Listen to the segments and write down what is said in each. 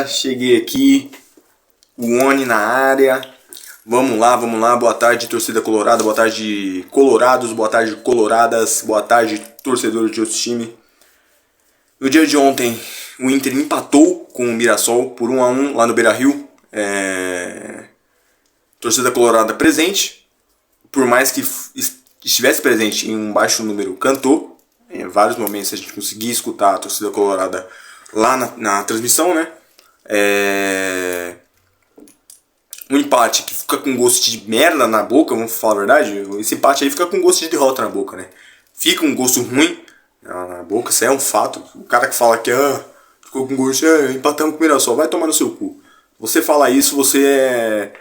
Cheguei aqui, o Oni na área. Vamos lá, boa tarde, torcida colorada, boa tarde, colorados, boa tarde, coloradas, boa tarde, torcedores de outro time. No dia de ontem, o Inter empatou com o Mirassol por 1-1 lá no Beira-Rio. Torcida colorada presente, por mais que estivesse presente em um baixo número, cantou. Em vários momentos a gente conseguia escutar a torcida colorada lá na transmissão, né? Um empate que fica com gosto de merda na boca, vamos falar a verdade. Esse empate aí fica com gosto de derrota na boca, né? Fica um gosto ruim na boca, isso é um fato. O cara que fala que ficou com gosto, empatamos com o Mirassol, vai tomar no seu cu. Você fala isso, você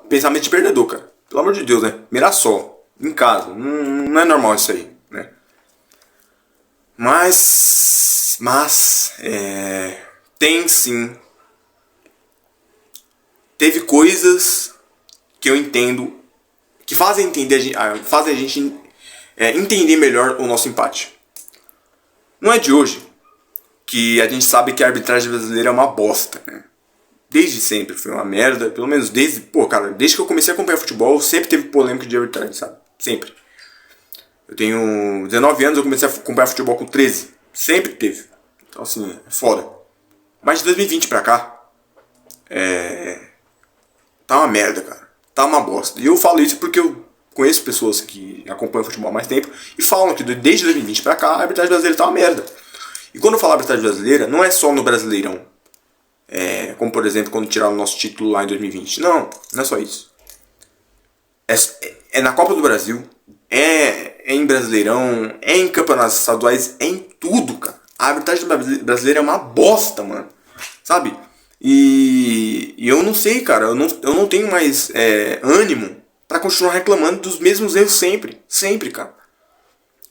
pensamento de perdedor, cara. Pelo amor de Deus, né? Mirassol, em casa, não é normal isso aí, né? Mas tem sim. Teve coisas que eu entendo que fazem a gente entender melhor o nosso empate. Não é de hoje que a gente sabe que a arbitragem brasileira é uma bosta, né? Desde sempre foi uma merda, pelo menos desde que eu comecei a acompanhar futebol, sempre teve polêmica de arbitragem, sabe? Sempre. Eu tenho 19 anos, eu comecei a acompanhar futebol com 13. Sempre teve. Então assim, é foda. Mas de 2020 pra cá, tá uma merda, cara. Tá uma bosta. E eu falo isso porque eu conheço pessoas que acompanham futebol há mais tempo e falam que desde 2020 pra cá a arbitragem brasileira tá uma merda. E quando eu falo arbitragem brasileira, não é só no Brasileirão. Como por exemplo quando tiraram o nosso título lá em 2020. Não é só isso. É na Copa do Brasil, é em Brasileirão, é em campeonatos estaduais, é em tudo, cara. A arbitragem brasileira é uma bosta, mano. Sabe? E eu não sei, cara. Eu não tenho mais ânimo pra continuar reclamando dos mesmos erros sempre. Sempre, cara.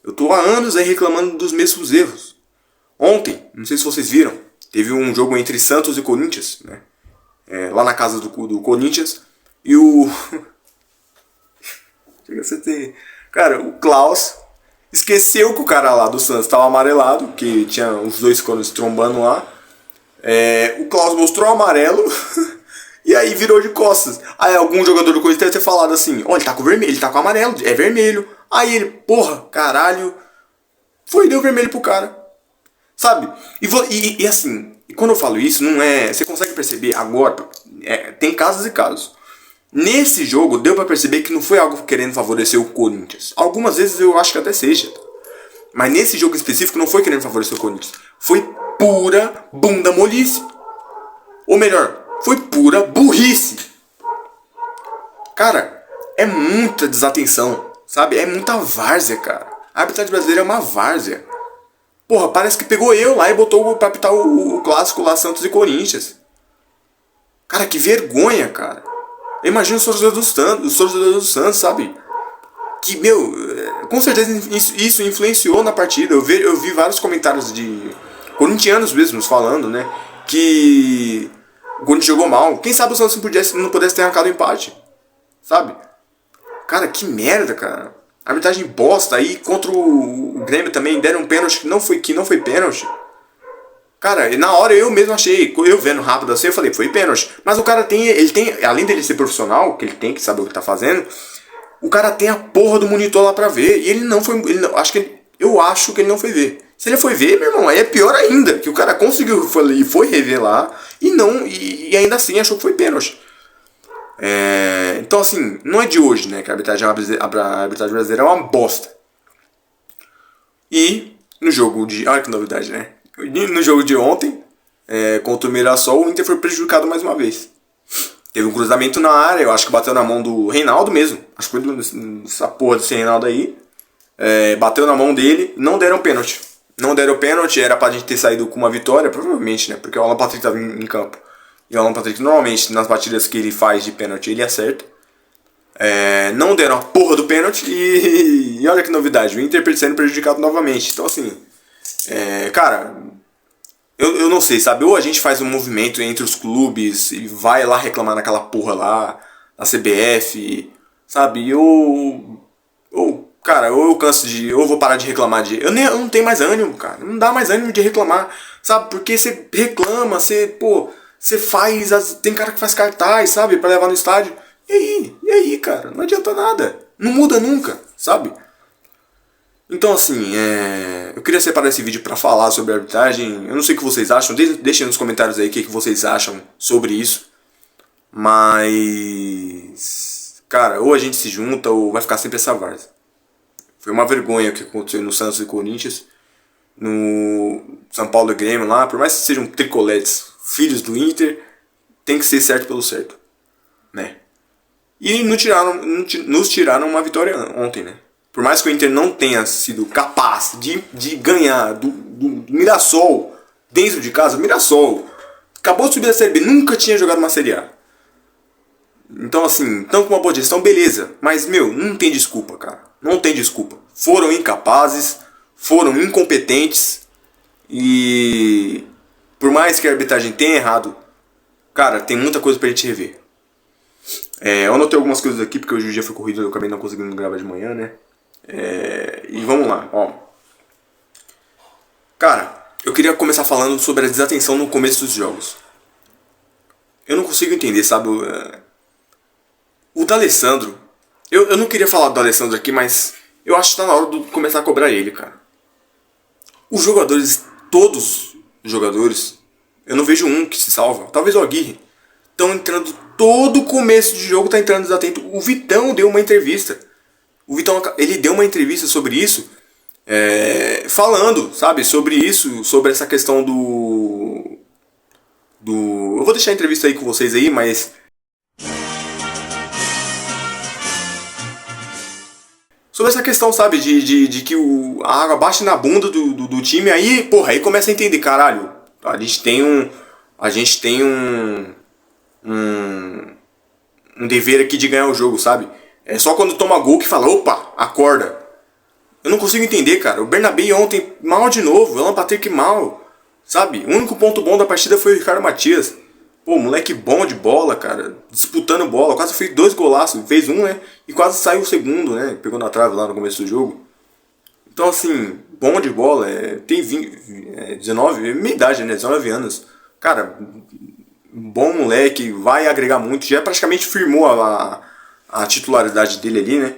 Eu tô há anos aí reclamando dos mesmos erros. Ontem, não sei se vocês viram, teve um jogo entre Santos e Corinthians, né? Lá na casa do Corinthians. E o... Cara, o Klaus esqueceu que o cara lá do Santos estava amarelado, que tinha os dois coros trombando lá. O Klaus mostrou o amarelo e aí virou de costas. Aí algum jogador do Corinthians deve ter falado assim: ó, ele tá com vermelho, ele tá com amarelo, é vermelho. Aí ele, porra, caralho, foi e deu vermelho pro cara. Sabe? E assim, quando eu falo isso, não é. Você consegue perceber agora, tem casos e casos. Nesse jogo deu pra perceber que não foi algo querendo favorecer o Corinthians. Algumas vezes eu acho que até seja. Mas nesse jogo específico não foi querendo favorecer o Corinthians. Foi pura bunda molice. Ou melhor, foi pura burrice. Cara, é muita desatenção, sabe? É muita várzea, cara. A arbitragem brasileira é uma várzea. Porra, parece que pegou eu lá e botou pra apitar o clássico lá, Santos e Corinthians. Cara, que vergonha, cara. Imagina os torcedores do Santos, sabe? Que, com certeza isso influenciou na partida. Eu vi vários comentários de corintianos mesmos falando, né? Que o Corinthians jogou mal. Quem sabe o Santos não pudesse ter arrancado o empate, sabe? Cara, que merda, cara. Arbitragem bosta. Aí contra o Grêmio também deram um pênalti que não foi pênalti. Cara, na hora eu mesmo achei, eu vendo rápido assim, eu falei, foi pênalti. Mas o cara ele tem, além dele ser profissional, que ele tem que saber o que tá fazendo, o cara tem a porra do monitor lá pra ver. E ele não foi, eu acho que ele não foi ver. Se ele foi ver, meu irmão, aí é pior ainda, que o cara conseguiu e foi rever lá e ainda assim achou que foi pênalti. Então assim, não é de hoje, né, que a arbitragem brasileira é uma bosta. E no jogo de... Olha que novidade, né? No jogo de ontem, contra o Mirassol, o Inter foi prejudicado mais uma vez. Teve um cruzamento na área, eu acho que bateu na mão do Reinaldo mesmo. Acho que foi essa porra desse Reinaldo aí. Bateu na mão dele, não deram pênalti. Não deram pênalti, era pra gente ter saído com uma vitória, provavelmente, né? Porque o Alan Patrick tava em campo. E o Alan Patrick, normalmente, nas batidas que ele faz de pênalti, ele acerta. Não deram a porra do pênalti e olha que novidade, o Inter sendo prejudicado novamente. Então assim, cara, eu não sei, sabe? Ou a gente faz um movimento entre os clubes e vai lá reclamar naquela porra lá, na CBF, sabe? Ou cara, ou eu canso de. Ou eu vou parar de reclamar de. Eu não tenho mais ânimo, cara. Não dá mais ânimo de reclamar. Sabe? Porque você reclama, você, pô, você faz. Tem cara que faz cartaz, sabe? Pra levar no estádio. E aí? E aí, cara? Não adianta nada. Não muda nunca, sabe? Então, assim, eu queria separar esse vídeo pra falar sobre a arbitragem. Eu não sei o que vocês acham. Deixem nos comentários aí o que vocês acham sobre isso. Mas. Cara, ou a gente se junta ou vai ficar sempre essa várzea. Foi uma vergonha o que aconteceu no Santos e Corinthians, no São Paulo e Grêmio lá. Por mais que sejam tricoletes, filhos do Inter, tem que ser certo pelo certo, né? E nos tiraram uma vitória ontem, né? Por mais que o Inter não tenha sido capaz de ganhar do Mirassol dentro de casa, Mirassol acabou de subir da Série B, nunca tinha jogado uma Série A. Então, assim, estão com uma boa gestão, beleza. Mas, meu, não tem desculpa, cara. Não tem desculpa. Foram incapazes, foram incompetentes. E por mais que a arbitragem tenha errado, cara, tem muita coisa pra gente rever. Eu anotei algumas coisas aqui, porque hoje o dia foi corrido, eu acabei não conseguindo gravar de manhã, né? E vamos lá, ó. Cara, eu queria começar falando sobre a desatenção no começo dos jogos. Eu não consigo entender, sabe? O D'Alessandro, eu não queria falar do D'Alessandro aqui, mas eu acho que tá na hora de começar a cobrar ele, cara. Os jogadores, todos os jogadores, eu não vejo um que se salva, talvez o Aguirre, estão entrando, todo começo de jogo tá entrando desatento. O Vitão deu uma entrevista. O Vitão, ele deu uma entrevista sobre isso, falando, sabe, sobre isso, sobre essa questão do... Eu vou deixar a entrevista aí com vocês aí, mas... Sobre essa questão, sabe, de que a água bate na bunda do time, aí, porra, aí começa a entender, caralho, a gente tem um dever aqui de ganhar o jogo, sabe? É só quando toma gol que fala, opa, acorda. Eu não consigo entender, cara. O Bernabé ontem mal de novo, o Alan Patrick mal, sabe? O único ponto bom da partida foi o Ricardo Matias. Pô, moleque bom de bola, cara, disputando bola, quase fez 2 golaços, fez um, né? E quase saiu o segundo, né? Pegou na trave lá no começo do jogo. Então, assim, bom de bola, tem 19, minha idade, né? 19 anos. Cara, bom moleque, vai agregar muito, já praticamente firmou a titularidade dele ali, né?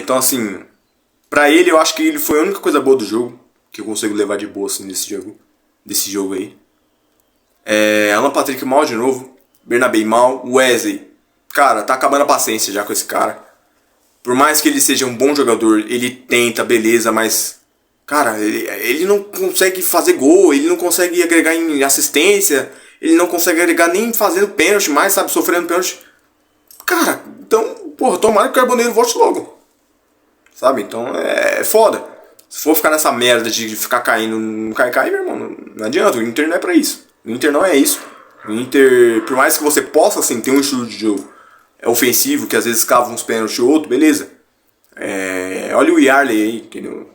Então, assim, pra ele, eu acho que ele foi a única coisa boa do jogo, que eu consigo levar de boa, assim, desse jogo aí. Alan Patrick mal de novo, Bernabé mal, Wesley, cara, tá acabando a paciência já com esse cara. Por mais que ele seja um bom jogador, ele tenta, beleza, mas, cara, ele não consegue fazer gol, ele não consegue agregar em assistência, ele não consegue agregar nem fazendo pênalti mais, sabe, sofrendo pênalti. Cara, então, porra, tomara que o Carboneiro volte logo, sabe, então é foda. Se for ficar nessa merda de ficar caindo, não cai, meu irmão, não adianta, o Inter não é pra isso. O Inter não é isso. O Inter, por mais que você possa assim, ter um estilo de jogo ofensivo, que às vezes cava uns pênaltis ou outro, beleza. Olha o Yarley aí, entendeu?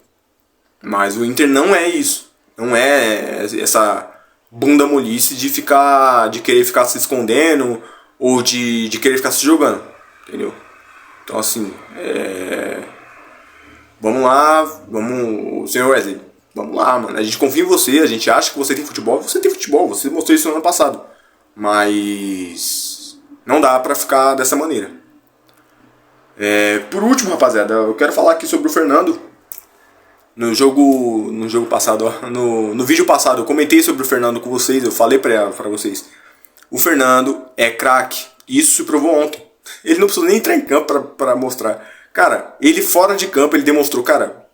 Mas o Inter não é isso. Não é essa bunda molice de querer ficar se escondendo ou de querer ficar se jogando, entendeu? Então assim, vamos lá, senhor Wesley. Vamos lá, mano. A gente confia em você, a gente acha que você tem futebol. Você tem futebol, você mostrou isso no ano passado. Mas não dá pra ficar dessa maneira. Por último, rapaziada, eu quero falar aqui sobre o Fernando. No jogo passado, ó, no vídeo passado, eu comentei sobre o Fernando com vocês. Eu falei pra vocês. O Fernando é craque. Isso se provou ontem. Ele não precisou nem entrar em campo pra mostrar. Cara, ele fora de campo, ele demonstrou, cara,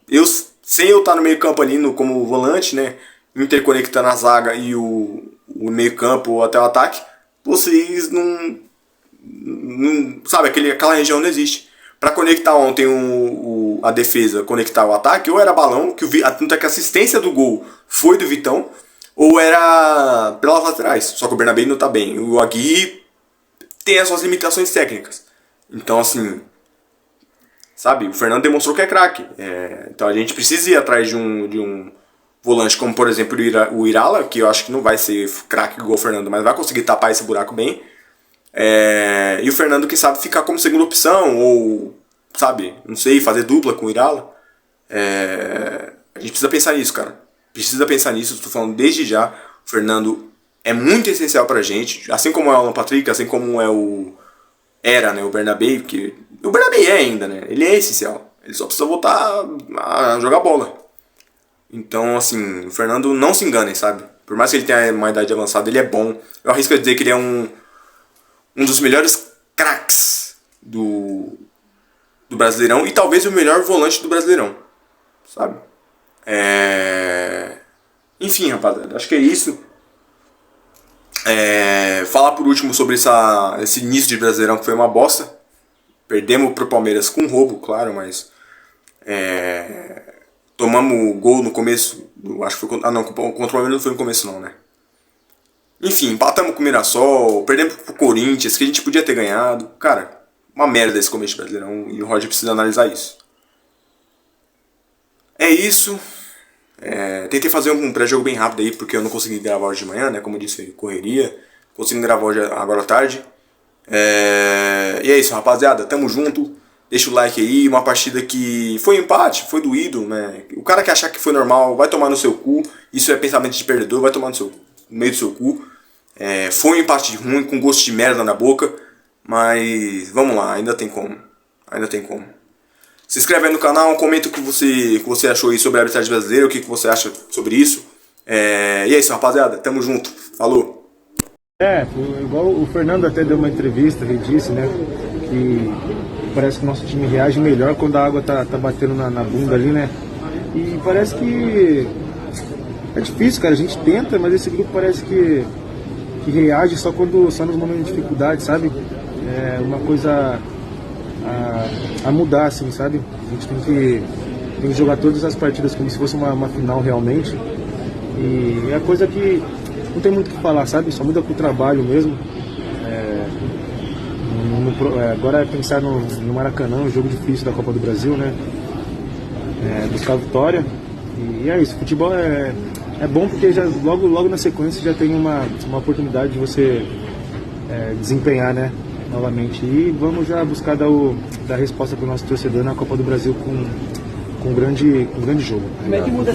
sem eu estar no meio campo ali como volante, né, interconectando a zaga e o meio campo até o ataque, vocês não sabe, aquela região não existe. Para conectar ontem a defesa, conectar o ataque, ou era balão, tanto é que a assistência do gol foi do Vitão, ou era pelas laterais, só que o Bernabé não tá bem. O Aguirre tem as suas limitações técnicas. Então, assim, sabe, o Fernando demonstrou que é craque. Então a gente precisa ir atrás de um volante como, por exemplo, o Irala, que eu acho que não vai ser craque igual o Fernando, mas vai conseguir tapar esse buraco bem. E o Fernando, que sabe ficar como segunda opção, ou sabe, não sei, fazer dupla com o Irala. A gente precisa pensar nisso, cara. Precisa pensar nisso, estou falando desde já. O Fernando é muito essencial pra gente, assim como é o Alan Patrick, assim como é era, né, o Bernabé, que o Bernabé é ainda, né? Ele é essencial. Ele só precisa voltar a jogar bola. Então, assim, o Fernando, não se enganem, sabe? Por mais que ele tenha uma idade avançada, ele é bom. Eu arrisco a dizer que ele é um dos melhores craques do Brasileirão e talvez o melhor volante do Brasileirão, sabe? Enfim, rapaziada, acho que é isso. Falar por último sobre esse início de Brasileirão que foi uma bosta. Perdemos pro Palmeiras com roubo, claro, mas tomamos gol no começo. Acho que foi contra o Palmeiras não foi no começo não, né? Enfim, empatamos com o Mirassol, perdemos pro Corinthians, que a gente podia ter ganhado. Cara, uma merda esse começo de Brasileirão e o Roger precisa analisar isso. É isso. Tentei fazer um pré-jogo bem rápido aí, porque eu não consegui gravar hoje de manhã, né? Como eu disse, correria. Consegui gravar hoje agora à tarde. E é isso, rapaziada. Tamo junto. Deixa o like aí. Uma partida que foi empate, foi doído, né? O cara que achar que foi normal vai tomar no seu cu. Isso é pensamento de perdedor, vai tomar no meio do seu cu. Foi um empate ruim, com gosto de merda na boca. Mas vamos lá, ainda tem como. Se inscreve aí no canal, comenta o que você achou aí sobre a arbitragem brasileira, o que você acha sobre isso. E é isso, rapaziada. Tamo junto. Falou. Igual o Fernando até deu uma entrevista, ele disse, né, que parece que o nosso time reage melhor quando a água tá batendo na bunda ali, né, e parece que é difícil, cara, a gente tenta, mas esse grupo parece que reage só nos momentos de dificuldade, sabe, é uma coisa a mudar, assim, sabe, a gente tem que jogar todas as partidas como se fosse uma final realmente, e é a coisa que não tem muito o que falar, sabe? Só muda com o trabalho mesmo. Agora é pensar no Maracanã, um jogo difícil da Copa do Brasil, né? Buscar a vitória. E é isso, futebol é bom porque já, logo na sequência já tem uma oportunidade de você desempenhar, né? Novamente. E vamos já buscar dar resposta para o nosso torcedor na Copa do Brasil com um grande jogo. Como é que muda